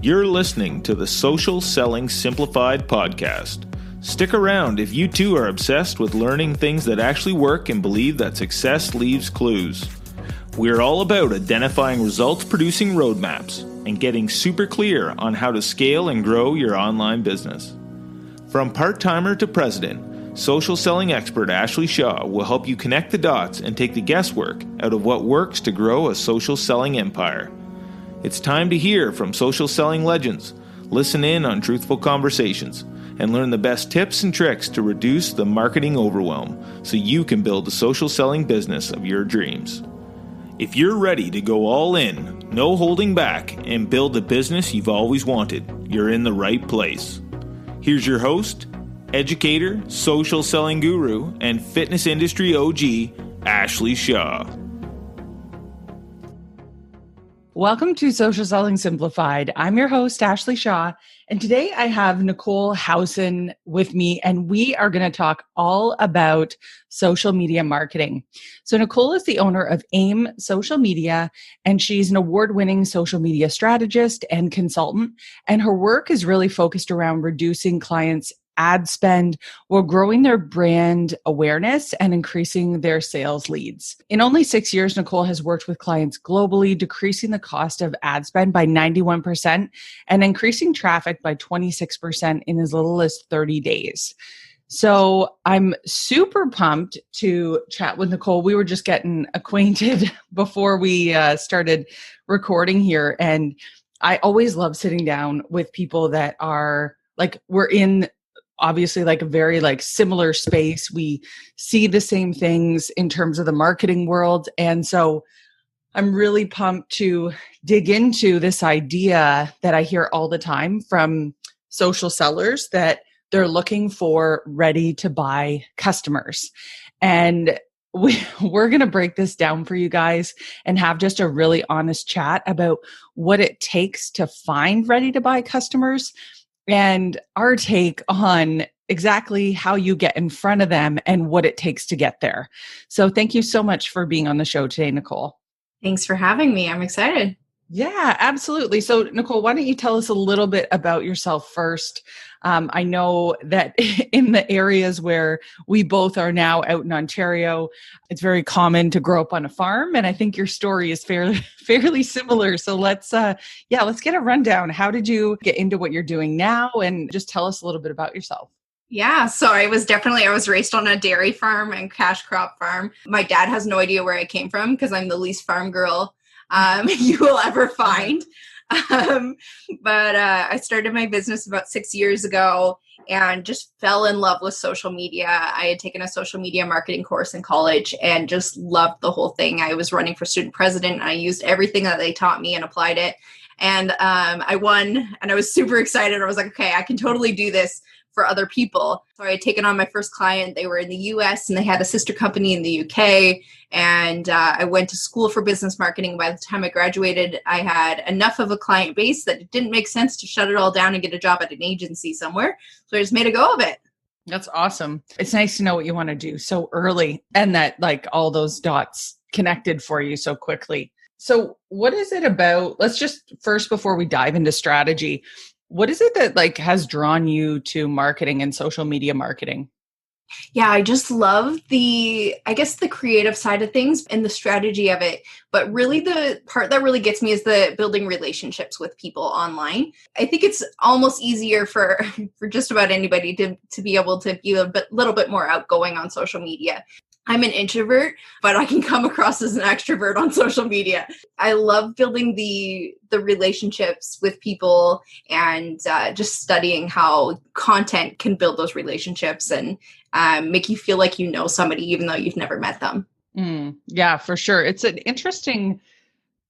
You're listening to the Social Selling Simplified podcast. Stick around if you too are obsessed with learning things that actually work and believe that success leaves clues. We're all about identifying results-producing roadmaps and getting super clear on how to scale and grow your online business. From part-timer to president, social selling expert Ashley Shaw will help you connect the dots and take the guesswork out of what works to grow a social selling empire. It's time to hear from social selling legends, listen in on truthful conversations, and learn the best tips and tricks to reduce the marketing overwhelm so you can build the social selling business of your dreams. If you're ready to go all in, no holding back, and build the business you've always wanted, you're in the right place. Here's your host, educator, social selling guru, and fitness industry OG, Ashley Shaw. Welcome to Social Selling Simplified. I'm your host, Ashley Shaw, and today I have Nichole Howson with me, and we are going to talk all about social media marketing. So Nichole is the owner of AIM Social Media, and she's an award-winning social media strategist and consultant, and her work is really focused around reducing clients' ad spend while growing their brand awareness and increasing their sales leads. In only 6 years, Nichole has worked with clients globally, decreasing the cost of ad spend by 91% and increasing traffic by 26% in as little as 30 days. So I'm super pumped to chat with Nichole. We were just getting acquainted before we started recording here. And I always love sitting down with people that are like, we're in obviously like a very like similar space. We see the same things in terms of the marketing world. And so I'm really pumped to dig into this idea that I hear all the time from social sellers that they're looking for ready to buy customers. And we're going to break this down for you guys and have just a really honest chat about what it takes to find ready to buy customers and our take on exactly how you get in front of them and what it takes to get there. So thank you so much for being on the show today, Nichole. Thanks for having me. I'm excited. Yeah, absolutely. So Nichole, why don't you tell us a little bit about yourself first? I know that in the areas where we both are now out in Ontario, it's very common to grow up on a farm. And I think your story is fairly similar. So let's get a rundown. How did you get into what you're doing now? And just tell us a little bit about yourself. Yeah, so I was raised on a dairy farm and cash crop farm. My dad has no idea where I came from because I'm the least farm girl you will ever find. But I started my business about 6 years ago and just fell in love with social media. I had taken a social media marketing course in college and just loved the whole thing. I was running for student president. And I used everything that they taught me and applied it. And I won and I was super excited. I was like, okay, I can totally do this for other people. So I had taken on my first client. They were in the US and they had a sister company in the UK. And I went to school for business marketing. By the time I graduated, I had enough of a client base that it didn't make sense to shut it all down and get a job at an agency somewhere. So I just made a go of it. That's awesome. It's nice to know what you want to do so early and that like all those dots connected for you so quickly. So what is it about? Let's just first, before we dive into strategy, what is it that like has drawn you to marketing and social media marketing? Yeah, I just love the creative side of things and the strategy of it. But really the part that really gets me is the building relationships with people online. I think it's almost easier for just about anybody to be able to be a little bit more outgoing on social media. I'm an introvert, but I can come across as an extrovert on social media. I love building the relationships with people and just studying how content can build those relationships and make you feel like you know somebody even though you've never met them. Yeah, for sure. It's an interesting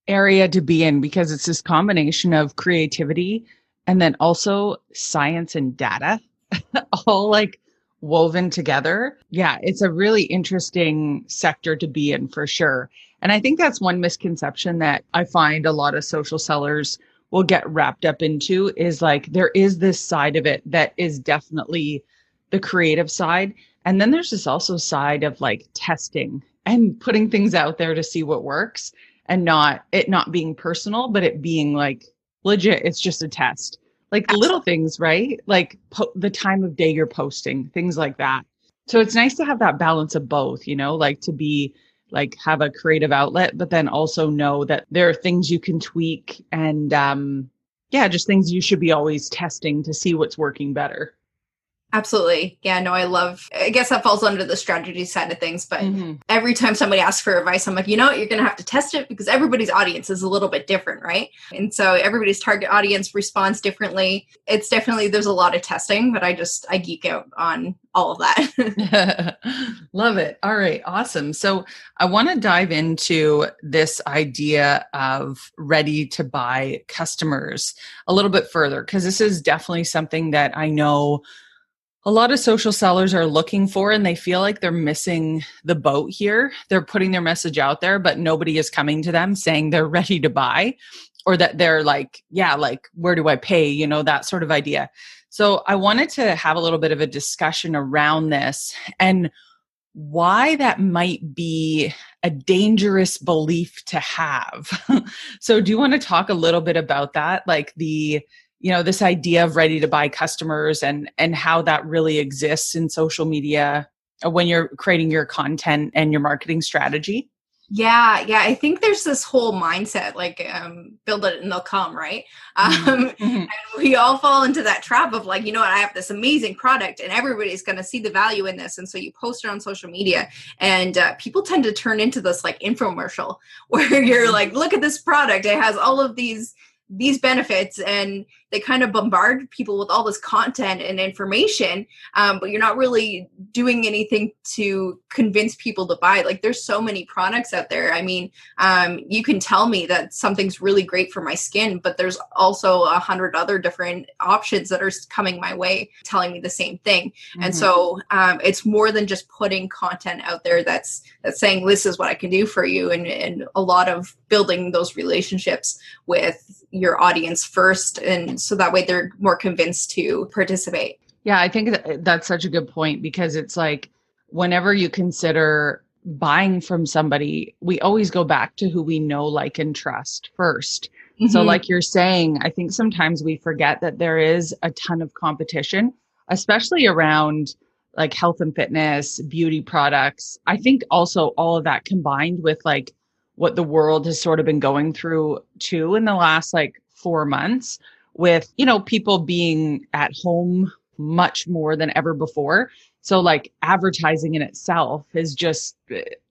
area to be in because it's this combination of creativity and then also science and data all like woven together. Yeah, it's a really interesting sector to be in for sure. And I think that's one misconception that I find a lot of social sellers will get wrapped up into is like, there is this side of it that is definitely the creative side. And then there's this also side of like testing and putting things out there to see what works and not being personal, but it being like legit, it's just a test. Like the little things, right? Like the time of day you're posting, things like that. So it's nice to have that balance of both, like to be like have a creative outlet, but then also know that there are things you can tweak and just things you should be always testing to see what's working better. Absolutely. Yeah, no, I guess that falls under the strategy side of things, but every time somebody asks for advice, I'm like, you're going to have to test it because everybody's audience is a little bit different, right? And so everybody's target audience responds differently. It's definitely, there's a lot of testing, but I geek out on all of that. Love it. All right. Awesome. So I want to dive into this idea of ready to buy customers a little bit further, because this is definitely something that I know a lot of social sellers are looking for, and they feel like they're missing the boat here. They're putting their message out there, but nobody is coming to them saying they're ready to buy, or that they're like, where do I pay? That sort of idea. So I wanted to have a little bit of a discussion around this and why that might be a dangerous belief to have. So do you want to talk a little bit about that? Like this idea of ready to buy customers and how that really exists in social media when you're creating your content and your marketing strategy? Yeah. I think there's this whole mindset, like build it and they'll come, right? And we all fall into that trap of like, I have this amazing product and everybody's going to see the value in this. And so you post it on social media and people tend to turn into this like infomercial where you're like, look at this product. It has all of these benefits, and they kind of bombard people with all this content and information, but you're not really doing anything to convince people to buy. Like there's so many products out there. I mean, you can tell me that something's really great for my skin, but there's also 100 other different options that are coming my way telling me the same thing. And so it's more than just putting content out there that's saying this is what I can do for you, and a lot of building those relationships with your audience first, and so that way they're more convinced to participate. Yeah, I think that's such a good point, because it's like whenever you consider buying from somebody, we always go back to who we know, like, and trust first. So like you're saying, I think sometimes we forget that there is a ton of competition, especially around like health and fitness, beauty products. I think also all of that combined with like what the world has sort of been going through too in the last like 4 months with, people being at home much more than ever before. So like advertising in itself is just,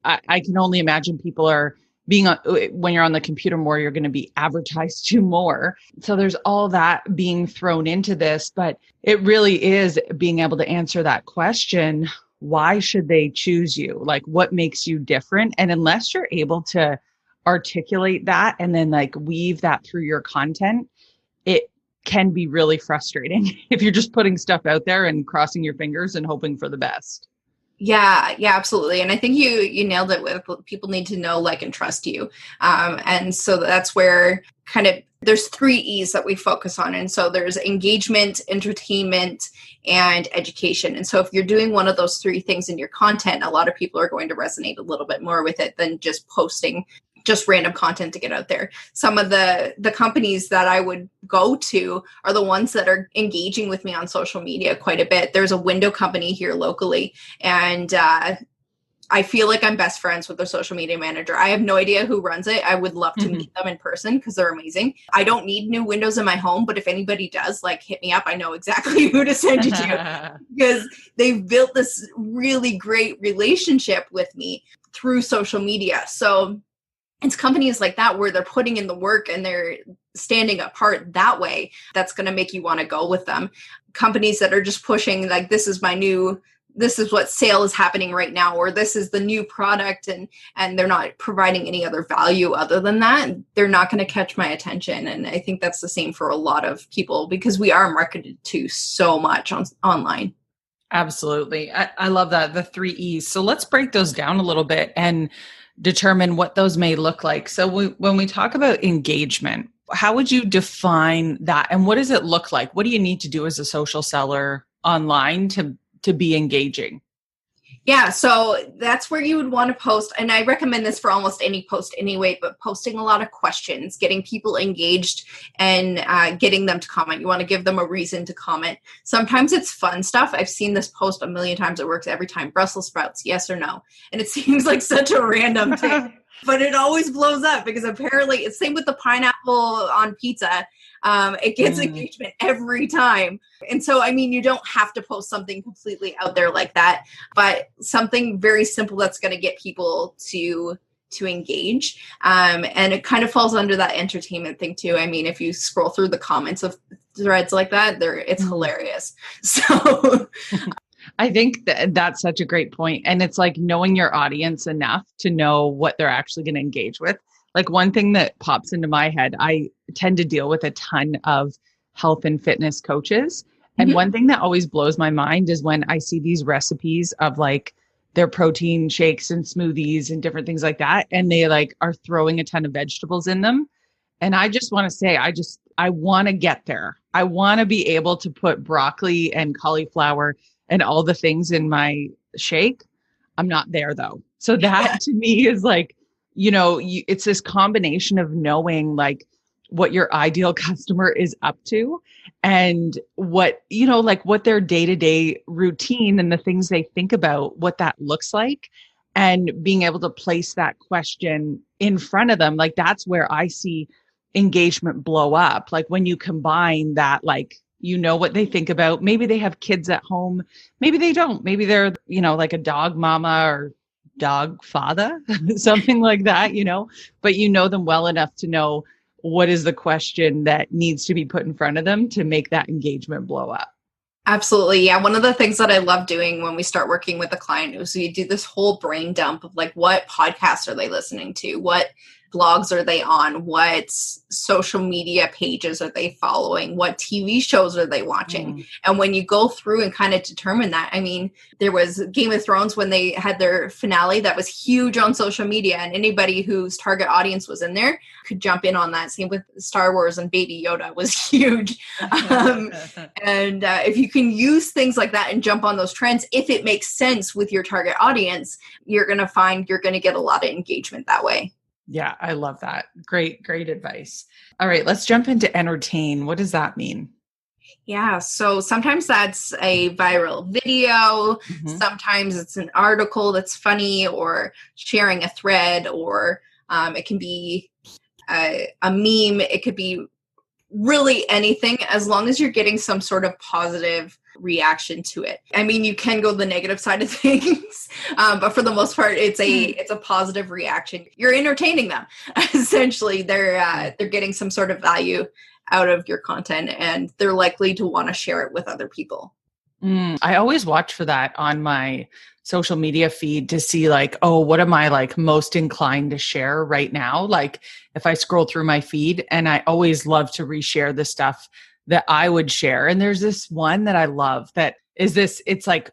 I can only imagine people are being, when you're on the computer more, you're going to be advertised to more. So there's all that being thrown into this, but it really is being able to answer that question. Why should they choose you? Like, what makes you different? And unless you're able to articulate that and then like weave that through your content, it can be really frustrating if you're just putting stuff out there and crossing your fingers and hoping for the best. Yeah, absolutely. And I think you nailed it with people need to know, like, and trust you. And so that's where kind of there's 3 E's that we focus on. And so there's engagement, entertainment, and education. And so if you're doing one of those 3 things in your content, a lot of people are going to resonate a little bit more with it than just posting just random content to get out there. Some of the companies that I would go to are the ones that are engaging with me on social media quite a bit. There's a window company here locally, and I feel like I'm best friends with their social media manager. I have no idea who runs it. I would love to meet them in person because they're amazing. I don't need new windows in my home, but if anybody does, like, hit me up. I know exactly who to send you to because they've built this really great relationship with me through social media. So it's companies like that where they're putting in the work and they're standing apart that way. That's going to make you want to go with them. Companies that are just pushing, like, this is what sale is happening right now, or this is the new product, and they're not providing any other value other than that, they're not going to catch my attention. And I think that's the same for a lot of people because we are marketed to so much online. Absolutely. I love that. The 3 E's. So let's break those down a little bit and determine what those may look like. So when we talk about engagement, how would you define that? And what does it look like? What do you need to do as a social seller online to be engaging? Yeah, so that's where you would want to post. And I recommend this for almost any post anyway, but posting a lot of questions, getting people engaged and getting them to comment. You want to give them a reason to comment. Sometimes it's fun stuff. I've seen this post a million times. It works every time. Brussels sprouts, yes or no? And it seems like such a random thing. But it always blows up because apparently it's same with the pineapple on pizza. It gets engagement every time. And so, I mean, you don't have to post something completely out there like that, but something very simple that's going to get people to engage. And it kind of falls under that entertainment thing too. I mean, if you scroll through the comments of threads like that, it's hilarious. So I think that's such a great point. And it's like knowing your audience enough to know what they're actually going to engage with. Like one thing that pops into my head, I tend to deal with a ton of health and fitness coaches. And one thing that always blows my mind is when I see these recipes of like their protein shakes and smoothies and different things like that. And they like are throwing a ton of vegetables in them. And I just want to say, I want to get there. I want to be able to put broccoli and cauliflower and all the things in my shake. I'm not there though. So that to me is like, it's this combination of knowing like what your ideal customer is up to and what, like what their day-to-day routine and the things they think about, what that looks like, and being able to place that question in front of them. Like that's where I see engagement blow up. Like when you combine that, like, what they think about. Maybe they have kids at home. Maybe they don't. Maybe they're, like a dog mama or dog father, something like that, but you know them well enough to know what is the question that needs to be put in front of them to make that engagement blow up. Absolutely. Yeah. One of the things that I love doing when we start working with a client is we do this whole brain dump of like, what podcasts are they listening to? What blogs are they on? What social media pages are they following? What TV shows are they watching? And when you go through and kind of determine that, I mean, there was Game of Thrones when they had their finale that was huge on social media, and anybody whose target audience was in there could jump in on that. Same with Star Wars and Baby Yoda was huge. And if you can use things like that and jump on those trends, if it makes sense with your target audience, you're going to find you're going to get a lot of engagement that way. Yeah, I love that. Great advice. All right, let's jump into entertain. What does that mean? Yeah, so sometimes that's a viral video. Sometimes it's an article that's funny or sharing a thread, or it can be a meme. It could be really anything, as long as you're getting some sort of positive reaction to it. I mean, you can go the negative side of things, but for the most part, it's a positive reaction. You're entertaining them. Essentially, they're getting some sort of value out of your content, and they're likely to want to share it with other people. I always watch for that on my social media feed to see like, oh, what am I like most inclined to share right now? Like if I scroll through my feed, and I always love to reshare the stuff that I would share. And there's this one that I love that is it's like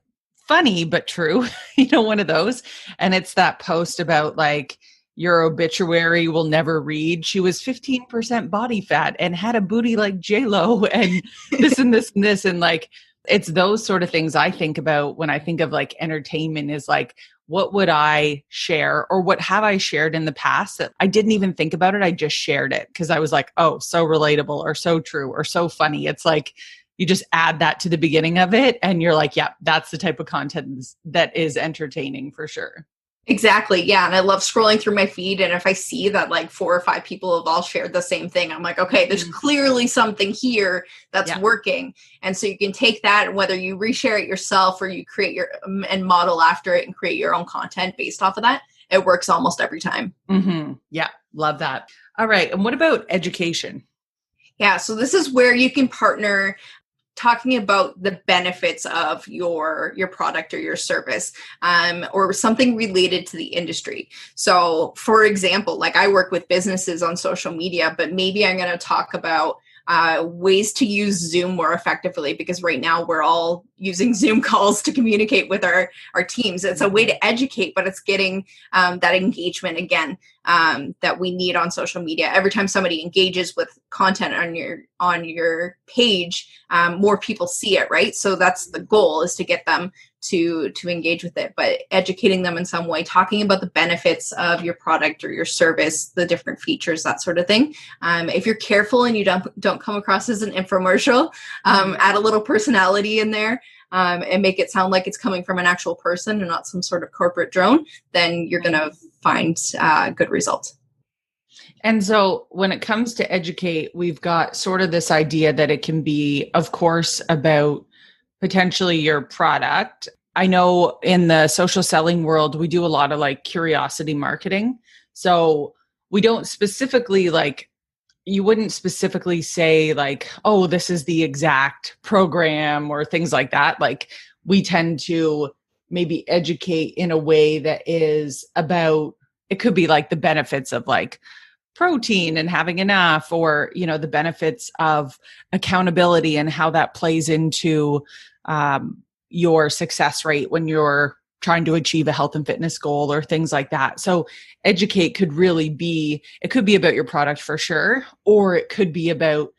funny, but true, one of those. And it's that post about like, your obituary will never read, she was 15% body fat and had a booty like J-Lo and this and this and this. And like, it's those sort of things I think about when I think of like entertainment, is like, what would I share, or what have I shared in the past that I didn't even think about it? I just shared it because I was like, oh, so relatable or so true or so funny. It's like, you just add that to the beginning of it and you're like, yeah, that's the type of content that is entertaining for sure. Exactly. Yeah. And I love scrolling through my feed. And if I see that like 4 or 5 people have all shared the same thing, I'm like, okay, there's clearly something here that's working. And so you can take that, and whether you reshare it yourself or you create and model after it and create your own content based off of that, it works almost every time. Yeah. Love that. All right. And what about education? Yeah. So this is where you can partner, talking about the benefits of your product or your service, or something related to the industry. So for example, like I work with businesses on social media, but maybe I'm going to talk about ways to use Zoom more effectively, because right now we're all using Zoom calls to communicate with our teams. It's a way to educate, but it's getting that engagement again that we need on social media. Every time somebody engages with content on your page, more people see it, right? So that's the goal, is to get them to engage with it, but educating them in some way, talking about the benefits of your product or your service, the different features, that sort of thing. If you're careful and you don't come across as an infomercial, add a little personality in there, and make it sound like it's coming from an actual person and not some sort of corporate drone, then you're going to find good results. And so when it comes to educate, we've got sort of this idea that it can be, of course, about potentially your product. I know in the social selling world, we do a lot of like curiosity marketing. So we don't specifically you wouldn't specifically say like, oh, this is the exact program or things like that. Like we tend to maybe educate in a way that is about, it could be like the benefits of like protein and having enough, or, you know, the benefits of accountability and how that plays into your success rate when you're trying to achieve a health and fitness goal or things like that. So educate could really be, it could be about your product for sure, or it could be about,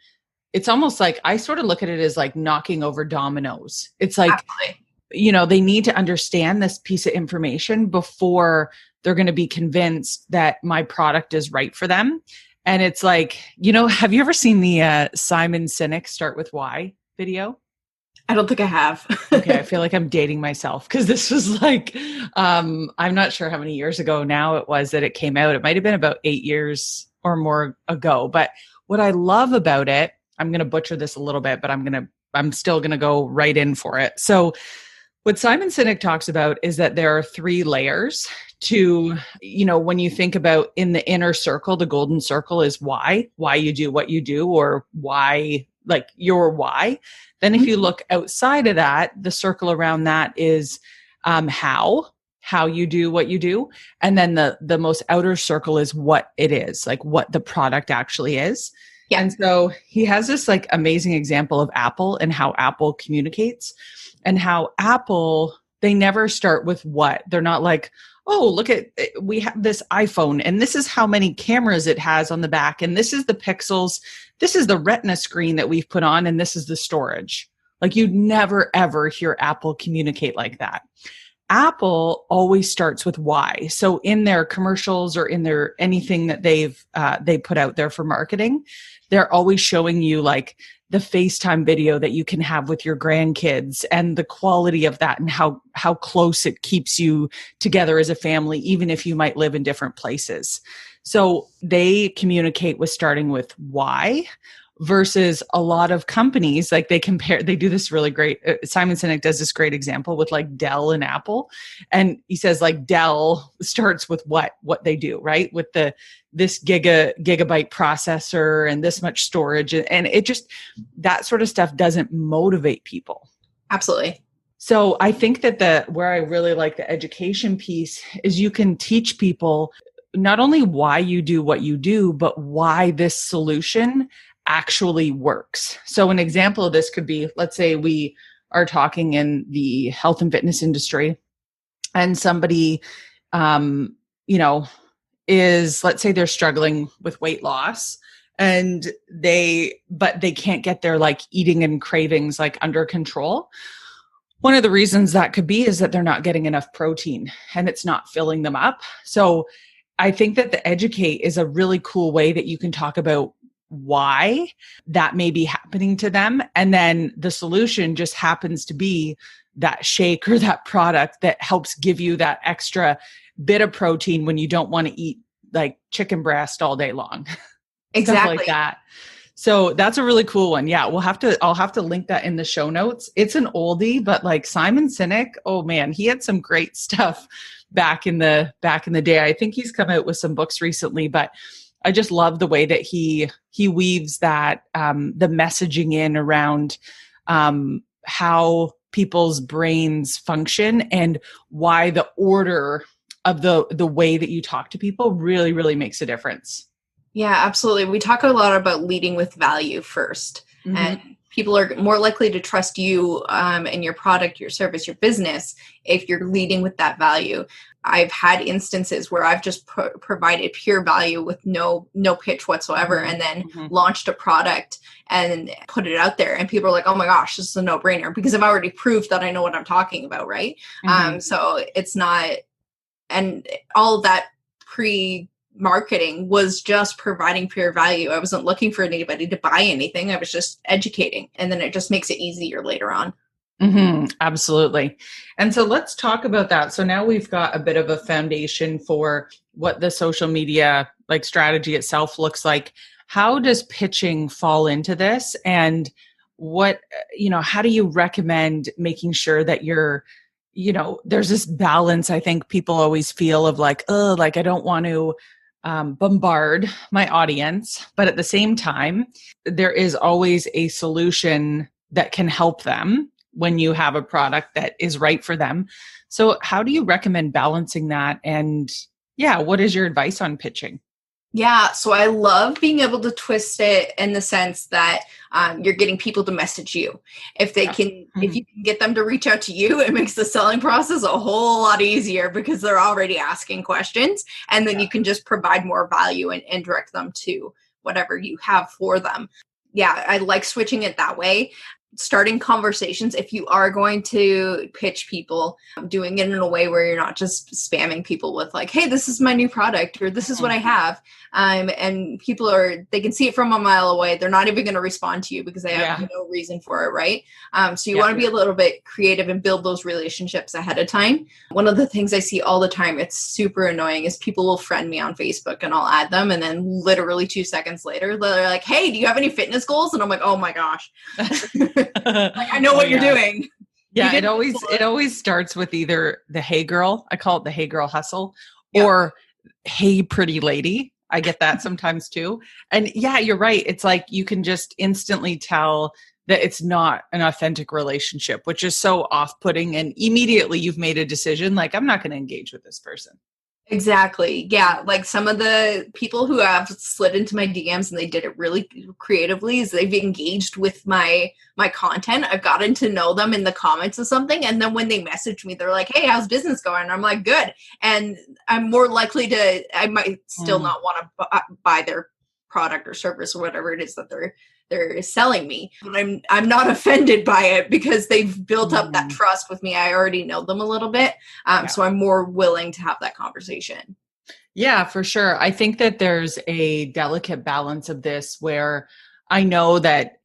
it's almost like, I sort of look at it as like knocking over dominoes. It's like, Absolutely. You know, they need to understand this piece of information before they're going to be convinced that my product is right for them. And it's like, you know, have you ever seen the Simon Sinek Start With Why video? I don't think I have. Okay, I feel like I'm dating myself because this was like, I'm not sure how many years ago now it was that it came out. It might have been about 8 years or more ago. But what I love about it, I'm going to butcher this a little bit, but I'm still going to go right in for it. So what Simon Sinek talks about is that there are 3 layers to, you know, when you think about in the inner circle, the golden circle is why you do what you do, or why, like your why. Then if you look outside of that, the circle around that is how you do what you do. And then the most outer circle is what it is, like what the product actually is. Yeah. And so he has this like amazing example of Apple and how Apple communicates, and how Apple, they never start with what. They're not like, oh, look at, we have this iPhone and this is how many cameras it has on the back. And this is the pixels. This is the retina screen that we've put on. And this is the storage. Like you'd never, ever hear Apple communicate like that. Apple always starts with why. So in their commercials or in their anything that they put out there for marketing, they're always showing you like the FaceTime video that you can have with your grandkids and the quality of that and how close it keeps you together as a family, even if you might live in different places. So they communicate with starting with why, versus a lot of companies, like they do this really great. Simon Sinek does this great example with like Dell and Apple. And he says like Dell starts with what they do, right? With this gigabyte processor and this much storage. And it just, that sort of stuff doesn't motivate people. Absolutely. So I think that where I really like the education piece is you can teach people not only why you do what you do, but why this solution actually works. So an example of this could be, let's say we are talking in the health and fitness industry and somebody, let's say they're struggling with weight loss and but they can't get their like eating and cravings like under control. One of the reasons that could be is that they're not getting enough protein and it's not filling them up. So I think that the educate is a really cool way that you can talk about why that may be happening to them. And then the solution just happens to be that shake or that product that helps give you that extra bit of protein when you don't want to eat like chicken breast all day long. Exactly. Stuff like that. So that's a really cool one. Yeah. I'll have to link that in the show notes. It's an oldie, but like Simon Sinek, oh man, he had some great stuff back in the day. I think he's come out with some books recently, but I just love the way that he weaves that, the messaging in around how people's brains function and why the order of the way that you talk to people really, really makes a difference. Yeah, absolutely. We talk a lot about leading with value first. Mm-hmm. And people are more likely to trust you and your product, your service, your business if you're leading with that value. I've had instances where I've just provided pure value with no pitch whatsoever, and then launched a product and put it out there, and people are like, oh my gosh, this is a no-brainer, because I've already proved that I know what I'm talking about, right? So it's not, and all of that pre-marketing was just providing pure value. I wasn't looking for anybody to buy anything. I was just educating, and then it just makes it easier later on. Absolutely. And so let's talk about that. So now we've got a bit of a foundation for what the social media like strategy itself looks like. How does pitching fall into this? And what, how do you recommend making sure that you're, there's this balance I think people always feel of like, oh, like I don't want to bombard my audience. But at the same time, there is always a solution that can help them when you have a product that is right for them. So how do you recommend balancing that? And what is your advice on pitching? Yeah, so I love being able to twist it in the sense that you're getting people to message you. If they can, if you can get them to reach out to you, it makes the selling process a whole lot easier, because they're already asking questions, and then you can just provide more value and direct them to whatever you have for them. Yeah, I like switching it that way. Starting conversations, if you are going to pitch people, doing it in a way where you're not just spamming people with like, hey, this is my new product, or this is what I have. And people they can see it from a mile away. They're not even going to respond to you because they have no reason for it, right? So you want to be a little bit creative and build those relationships ahead of time. One of the things I see all the time, it's super annoying, is people will friend me on Facebook and I'll add them, and then literally 2 seconds later, they're like, hey, do you have any fitness goals? And I'm like, oh my gosh. Like, I know what you're doing. Yeah, it always starts with either the hey girl, I call it the hey girl hustle, or hey pretty lady. I get that sometimes too. And you're right. It's like you can just instantly tell that it's not an authentic relationship, which is so off-putting. And immediately you've made a decision like, I'm not going to engage with this person. Exactly. Yeah. Like some of the people who have slid into my DMs and they did it really creatively is they've engaged with my content. I've gotten to know them in the comments of something. And then when they message me, they're like, hey, how's business going? And I'm like, good. And I'm more likely I might still not want to buy their product or service or whatever it is that they're selling me. But I'm not offended by it because they've built up that trust with me. I already know them a little bit. So I'm more willing to have that conversation. Yeah, for sure. I think that there's a delicate balance of this where I know that,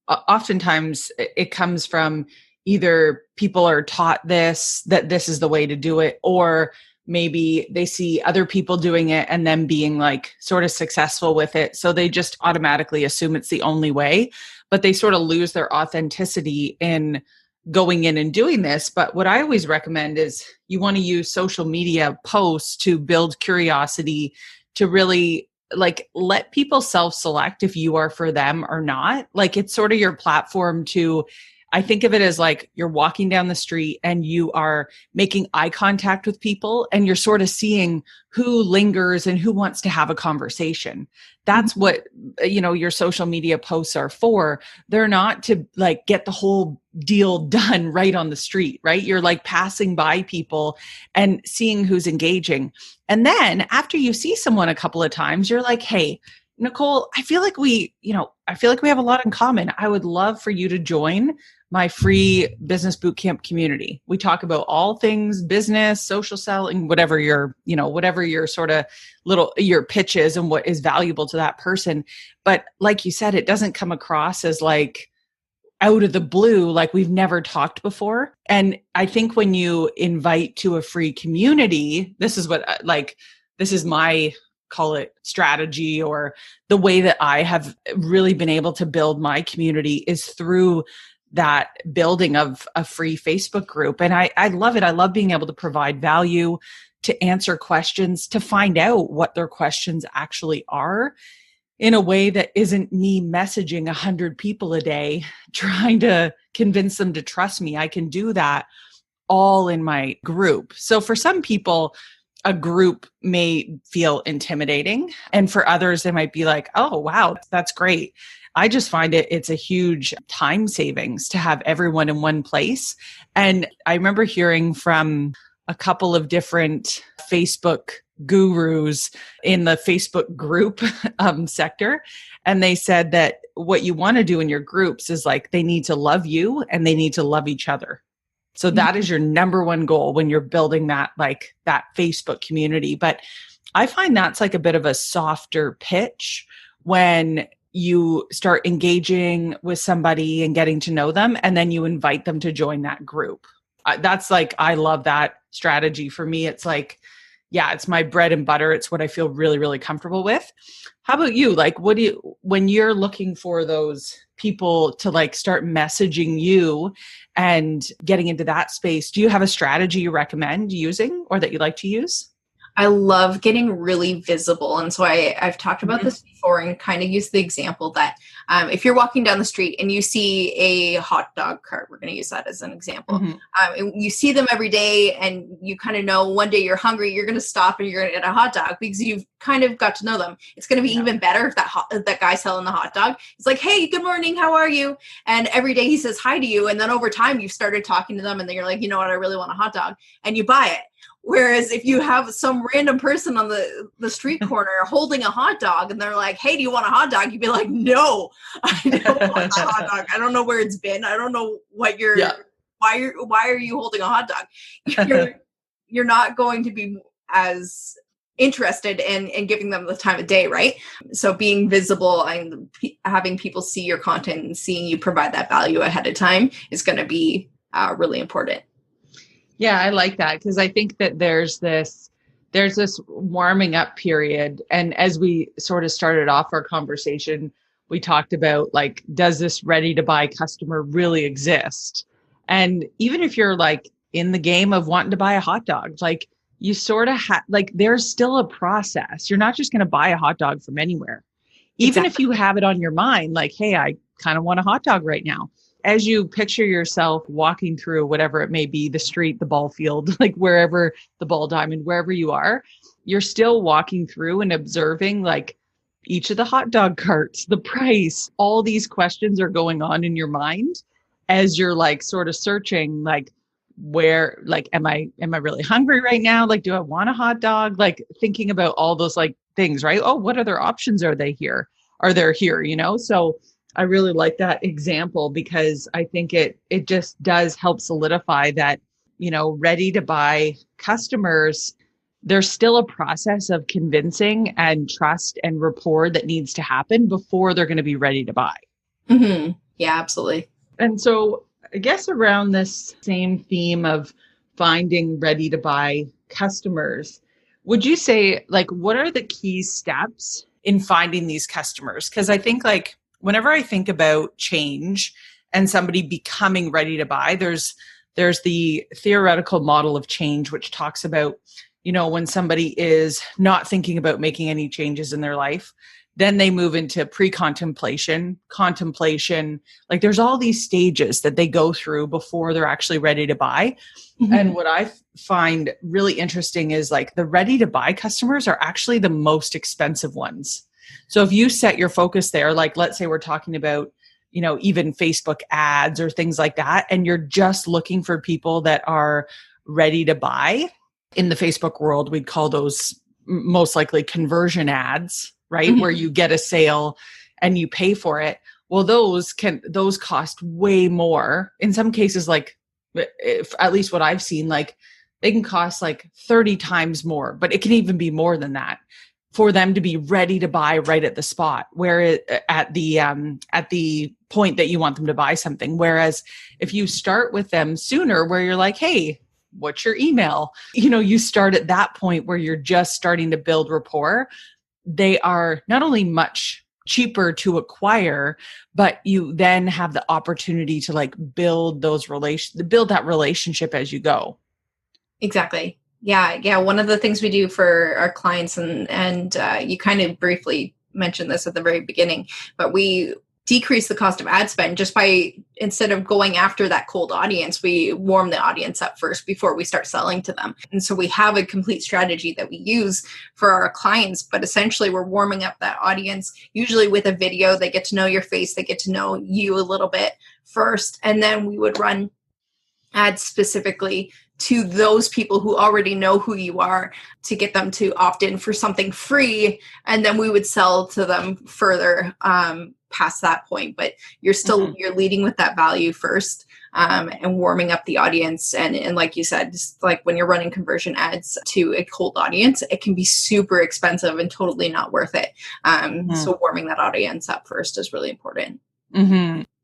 oftentimes it comes from either people are taught that this is the way to do it, or maybe they see other people doing it and them being like sort of successful with it. So they just automatically assume it's the only way, but they sort of lose their authenticity in going in and doing this. But what I always recommend is you want to use social media posts to build curiosity, to really like let people self-select if you are for them or not. Like it's sort of your platform to, I think of it as like you're walking down the street and you are making eye contact with people and you're sort of seeing who lingers and who wants to have a conversation. That's what, your social media posts are for. They're not to like get the whole deal done right on the street, right? You're like passing by people and seeing who's engaging. And then after you see someone a couple of times, you're like, hey, Nichole, I feel like we have a lot in common. I would love for you to join my free business bootcamp community. We talk about all things business, social selling, whatever your sort of your pitch is and what is valuable to that person. But like you said, it doesn't come across as like out of the blue, like we've never talked before. And I think when you invite to a free community, this is my call it strategy, or the way that I have really been able to build my community is through that building of a free Facebook group. And I love it. I love being able to provide value, to answer questions, to find out what their questions actually are in a way that isn't me messaging 100 people a day, trying to convince them to trust me. I can do that all in my group. So for some people, a group may feel intimidating. And for others, they might be like, oh, wow, that's great. I just find it's a huge time savings to have everyone in one place. And I remember hearing from a couple of different Facebook gurus in the Facebook group sector. And they said that what you want to do in your groups is like, they need to love you and they need to love each other. So that is your number one goal when you're building that, like that Facebook community. But I find that's like a bit of a softer pitch when you start engaging with somebody and getting to know them, and then you invite them to join that group. That's like, I love that strategy. For me, it's like, yeah, it's my bread and butter. It's what I feel really, really comfortable with. How about you? Like, what do you, when you're looking for those people to like start messaging you and getting into that space, do you have a strategy you recommend using or that you like to use? I love getting really visible. And so I've talked about this before and kind of use the example that if you're walking down the street and you see a hot dog cart, we're going to use that as an example. And you see them every day and you kind of know one day you're hungry, you're going to stop and you're going to get a hot dog because you've kind of got to know them. It's going to be even better if that guy selling the hot dog is like, hey, good morning, how are you? And every day he says hi to you. And then over time you've started talking to them and then you're like, you know what, I really want a hot dog. And you buy it. Whereas if you have some random person on the street corner holding a hot dog and they're like, hey, do you want a hot dog? You'd be like, no, I don't want a hot dog. I don't know where it's been. I don't know what why are you holding a hot dog? You're not going to be as interested in giving them the time of day, right? So being visible and having people see your content and seeing you provide that value ahead of time is going to be really important. Yeah, I like that because I think that there's this warming up period. And as we sort of started off our conversation, we talked about like, does this ready to buy customer really exist? And even if you're like in the game of wanting to buy a hot dog, like you sort of like there's still a process. You're not just going to buy a hot dog from anywhere. Even if you have it on your mind, like, hey, I kind of want a hot dog right now. As you picture yourself walking through whatever it may be, the street, the ball field, like wherever the ball diamond, wherever you are, you're still walking through and observing like each of the hot dog carts, the price, all these questions are going on in your mind as you're like sort of searching, like where, like, am I really hungry right now? Like, do I want a hot dog? Like thinking about all those like things, right? Oh, what other options are there here? You know? So I really like that example because I think it just does help solidify that, you know, ready to buy customers, there's still a process of convincing and trust and rapport that needs to happen before they're going to be ready to buy. Mm-hmm. Yeah, absolutely. And so I guess around this same theme of finding ready to buy customers, would you say like, what are the key steps in finding these customers? Because I think like, whenever I think about change and somebody becoming ready to buy, there's the theoretical model of change, which talks about, you know, when somebody is not thinking about making any changes in their life, then they move into pre-contemplation, contemplation. Like there's all these stages that they go through before they're actually ready to buy. Mm-hmm. And what I find really interesting is like the ready to buy customers are actually the most expensive ones. So if you set your focus there, like let's say we're talking about, you know, even Facebook ads or things like that, and you're just looking for people that are ready to buy, in the Facebook world, we'd call those most likely conversion ads, right? Mm-hmm. Where you get a sale and you pay for it. Well, those cost way more. In some cases, like at least what I've seen, like they can cost like 30 times more, but it can even be more than that, for them to be ready to buy right at the spot, where at the point that you want them to buy something. Whereas if you start with them sooner, where you're like, hey, what's your email? You know, you start at that point where you're just starting to build rapport. They are not only much cheaper to acquire, but you then have the opportunity to like build that relationship as you go. Exactly. Yeah. One of the things we do for our clients, and you kind of briefly mentioned this at the very beginning, but we decrease the cost of ad spend just by, instead of going after that cold audience, we warm the audience up first before we start selling to them. And so we have a complete strategy that we use for our clients, but essentially we're warming up that audience, usually with a video. They get to know your face, they get to know you a little bit first, and then we would run ads specifically to those people who already know who you are to get them to opt in for something free. And then we would sell to them further past that point. But you're still, you're leading with that value first and warming up the audience. And like you said, just like when you're running conversion ads to a cold audience, it can be super expensive and totally not worth it. So warming that audience up first is really important.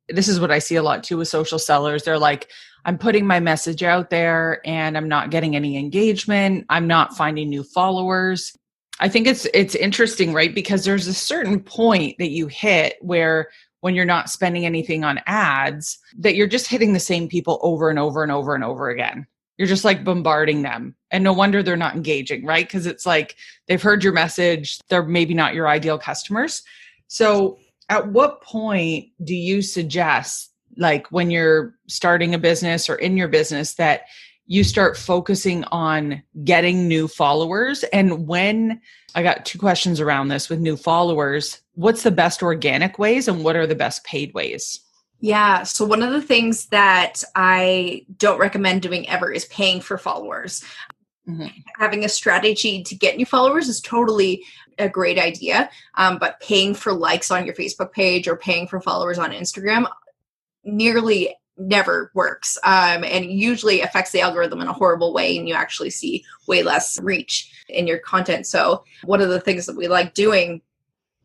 This is what I see a lot too with social sellers. They're like, I'm putting my message out there and I'm not getting any engagement. I'm not finding new followers. I think it's interesting, right? Because there's a certain point that you hit where when you're not spending anything on ads, that you're just hitting the same people over and over and over and over again. You're just like bombarding them. And no wonder they're not engaging, right? Because it's like they've heard your message. They're maybe not your ideal customers. So at what point do you suggest, like when you're starting a business or in your business, that you start focusing on getting new followers? And when, I got 2 questions around this with new followers, what's the best organic ways and what are the best paid ways? Yeah. So one of the things that I don't recommend doing ever is paying for followers. Having a strategy to get new followers is totally a great idea. But paying for likes on your Facebook page or paying for followers on Instagram nearly never works. And usually affects the algorithm in a horrible way. And you actually see way less reach in your content. So one of the things that we like doing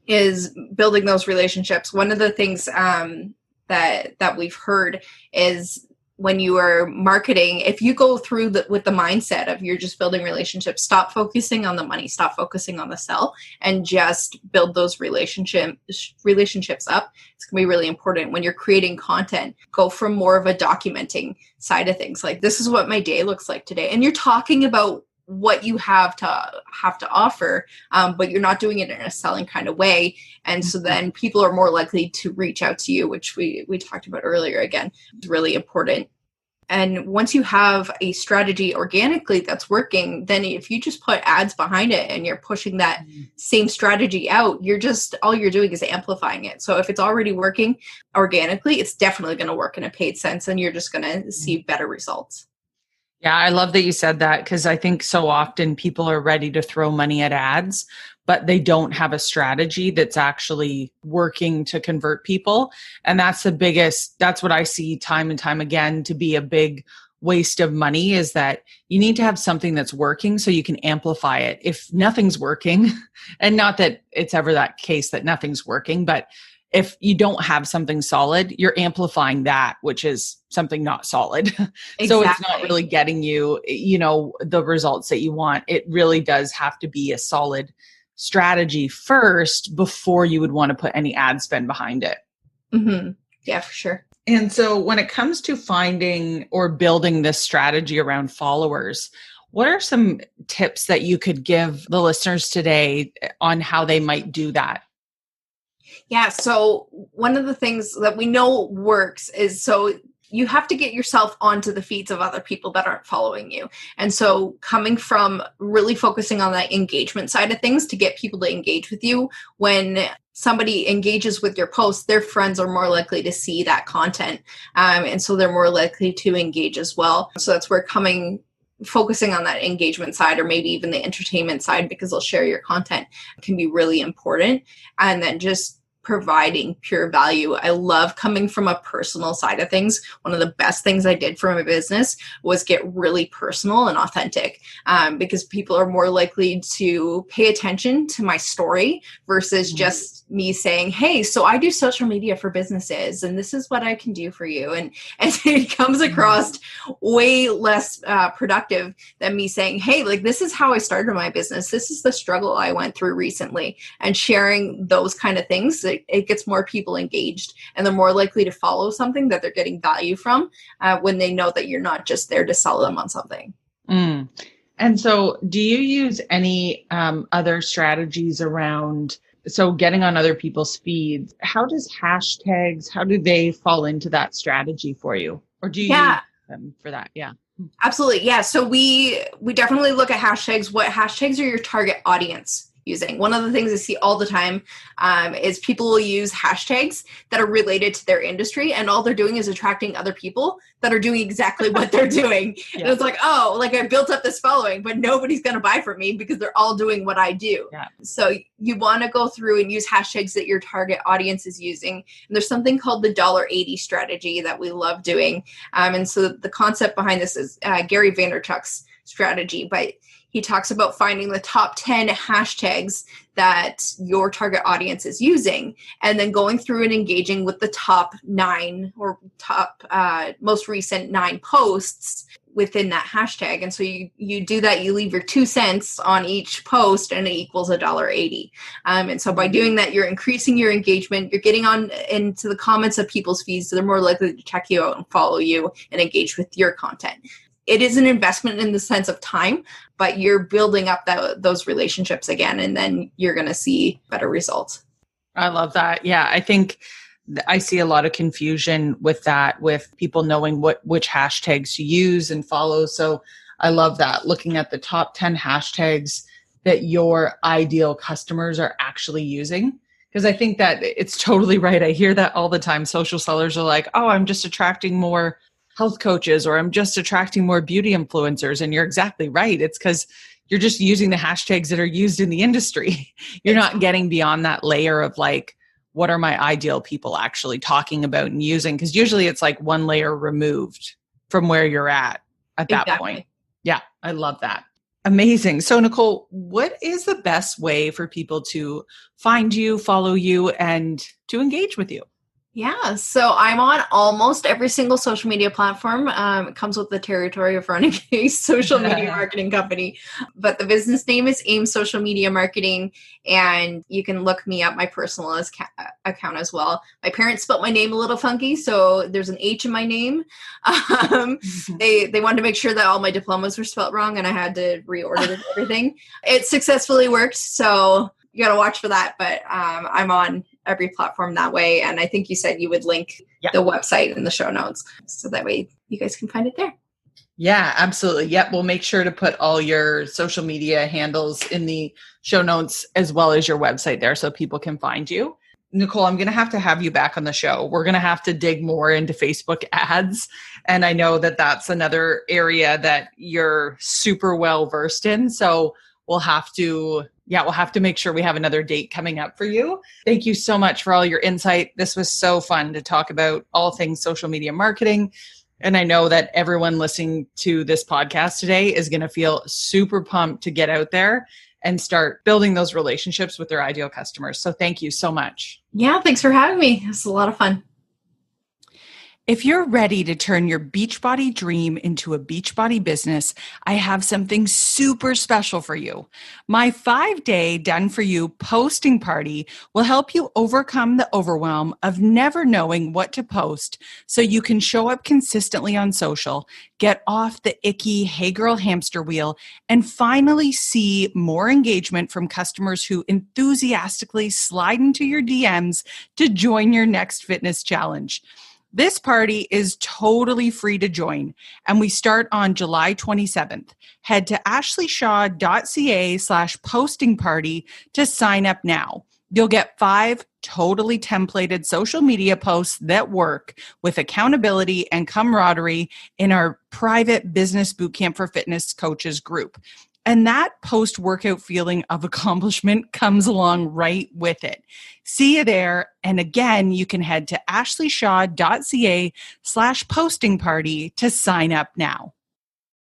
is building those relationships. One of the things that we've heard is when you are marketing, if you go through with the mindset of you're just building relationships, stop focusing on the money, stop focusing on the sell, and just build those relationships up. It's going to be really important when you're creating content. Go from more of a documenting side of things. Like, this is what my day looks like today. And you're talking about what you have to offer, but you're not doing it in a selling kind of way. And so then people are more likely to reach out to you, which we talked about earlier. Again, it's really important. And once you have a strategy organically that's working, then if you just put ads behind it and you're pushing that same strategy out, all you're doing is amplifying it. So if it's already working organically, it's definitely going to work in a paid sense, and you're just going to see better results. Yeah, I love that you said that, because I think so often people are ready to throw money at ads, but they don't have a strategy that's actually working to convert people. And that's what I see time and time again to be a big waste of money, is that you need to have something that's working so you can amplify it. If nothing's working, and not that it's ever that case that nothing's working, but if you don't have something solid, you're amplifying that, which is something not solid. Exactly. So it's not really getting you, the results that you want. It really does have to be a solid strategy first before you would want to put any ad spend behind it. Yeah, for sure. And so when it comes to finding or building this strategy around followers, what are some tips that you could give the listeners today on how they might do that? Yeah. So one of the things that we know works is, so you have to get yourself onto the feeds of other people that aren't following you. And so coming from really focusing on that engagement side of things to get people to engage with you, when somebody engages with your post, their friends are more likely to see that content. And so they're more likely to engage as well. So that's where focusing on that engagement side, or maybe even the entertainment side, because they'll share your content, can be really important. And then just providing pure value. I love coming from a personal side of things. One of the best things I did for my business was get really personal and authentic, because people are more likely to pay attention to my story versus just me saying, hey, so I do social media for businesses and this is what I can do for you. And it comes across way less productive than me saying, hey, like, this is how I started my business. This is the struggle I went through recently. And sharing those kind of things, it gets more people engaged, and they're more likely to follow something that they're getting value from when they know that you're not just there to sell them on something. And so do you use any other strategies around, so getting on other people's feeds? How do they fall into that strategy for you? Or do you use them for that? Yeah. Absolutely. Yeah. So we definitely look at hashtags. What hashtags are your target audience using. One of the things I see all the time is people will use hashtags that are related to their industry, and all they're doing is attracting other people that are doing exactly what they're doing. Yeah. And it's like, oh, like I built up this following, but nobody's going to buy from me because they're all doing what I do. Yeah. So you want to go through and use hashtags that your target audience is using. And there's something called the $80 strategy that we love doing. And so the concept behind this is Gary Vaynerchuk's strategy, but he talks about finding the top 10 hashtags that your target audience is using, and then going through and engaging with the top 9 or top most recent 9 posts within that hashtag. And so you do that, you leave your 2 cents on each post, and it equals $80. And so by doing that, you're increasing your engagement, you're getting on into the comments of people's feeds, so they're more likely to check you out and follow you and engage with your content. It is an investment in the sense of time, but you're building up those relationships again, and then you're going to see better results. I love that. Yeah, I think I see a lot of confusion with that, with people knowing which hashtags to use and follow. So I love that, looking at the top 10 hashtags that your ideal customers are actually using. Because I think that it's totally right. I hear that all the time. Social sellers are like, oh, I'm just attracting more health coaches, or I'm just attracting more beauty influencers. And you're exactly right. It's because you're just using the hashtags that are used in the industry. You're not getting beyond that layer of like, what are my ideal people actually talking about and using? Because usually it's like one layer removed from where you're at that point. Yeah, I love that. Amazing. So Nichole, what is the best way for people to find you, follow you, and to engage with you? Yeah, so I'm on almost every single social media platform. It comes with the territory of running a social media marketing company, but the business name is AIM Social Media Marketing, and you can look me up, my personal account as well. My parents spelled my name a little funky, so there's an H in my name. They wanted to make sure that all my diplomas were spelled wrong, and I had to reorder everything. It successfully worked, so you got to watch for that, but I'm on every platform that way. And I think you said you would link the website in the show notes, so that way you guys can find it there. Yeah, absolutely. Yep. We'll make sure to put all your social media handles in the show notes, as well as your website there, so people can find you. Nichole, I'm going to have you back on the show. We're going to have to dig more into Facebook ads. And I know that that's another area that you're super well versed in. So we'll have to make sure we have another date coming up for you. Thank you so much for all your insight. This was so fun to talk about all things social media marketing. And I know that everyone listening to this podcast today is going to feel super pumped to get out there and start building those relationships with their ideal customers. So thank you so much. Yeah, thanks for having me. It was a lot of fun. If you're ready to turn your Beachbody dream into a Beachbody business, I have something super special for you. My 5-day done-for-you posting party will help you overcome the overwhelm of never knowing what to post, so you can show up consistently on social, get off the icky hey girl hamster wheel, and finally see more engagement from customers who enthusiastically slide into your DMs to join your next fitness challenge. This party is totally free to join, and we start on July 27th. Head to ashleyShaw.ca/posting party to sign up now. You'll get 5 totally templated social media posts that work with accountability and camaraderie in our private business bootcamp for fitness coaches group. And that post-workout feeling of accomplishment comes along right with it. See you there. And again, you can head to ashleyShaw.ca/posting party to sign up now.